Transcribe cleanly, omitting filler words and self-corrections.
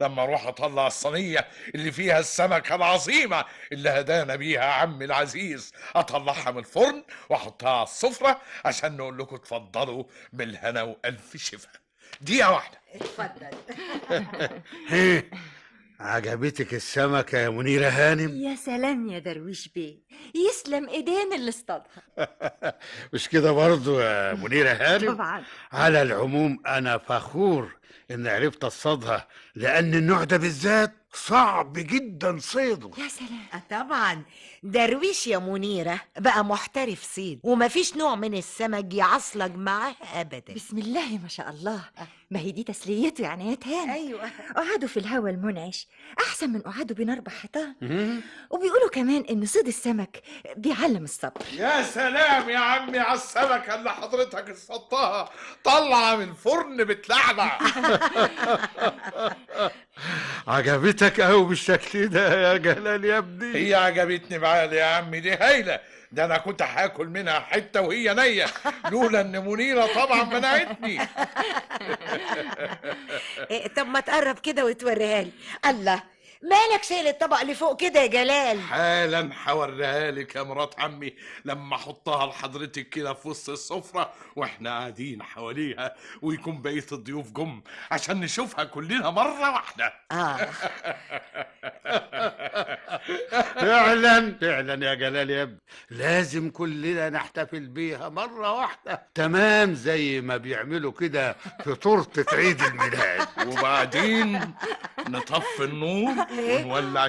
لما اروح اطلع الصينيه اللي فيها السمكه العظيمه اللي هدانا بيها عمي العزيز، اطلعها من الفرن واحطها على السفره عشان نقول لكم اتفضلوا بالهنا والف شفا. دقيقه واحده. اتفضل. هيه، عجبتك السمكة يا منيرة هانم؟ يا سلام يا درويش بيه، يسلم ايدين اللي اصطادها. مش كده برضو يا منيرة هانم؟ طبعا. على العموم أنا فخور إن عرفت أصطادها، لأن النوع ده بالذات صعب جدا صيده. يا سلام. طبعا درويش يا منيرة بقى محترف صيد، ومفيش نوع من السمك يعصلج معاه أبدا. بسم الله ما شاء الله. ما هي دي تسليته يعني يا تهاني. أيوة. قعدوا في الهوا المنعش احسن من قعدوا بين اربع حيطان. وبيقولوا كمان ان صيد السمك بيعلم الصبر. يا سلام يا عمي على السمكه اللي حضرتك اصطادتها، طلع من الفرن بتلعلع. عجبتك أوي بالشكل ده يا جلال يا ابني؟ هي عجبتني بعالي يا عمي، دي هايله. ده انا كنت هاكل منها حته وهي نيه، لولا ان منيره طبعا منعتني. طب ما تقرب كده وتوريها لي. الله، مالك شايل الطبق اللي فوق كده يا جلال؟ حالا هوريها لك يا مرات عمي لما احطها لحضرتك كده في وسط السفره واحنا قاعدين حواليها، ويكون بقيه الضيوف جم عشان نشوفها كلنا مره واحده. فعلا فعلا يا جلال يا ابني، لازم كلنا نحتفل بيها مرة واحدة، تمام زي ما بيعملوا كده في تورتة عيد الميلاد. وبعدين نطفي النور ونولع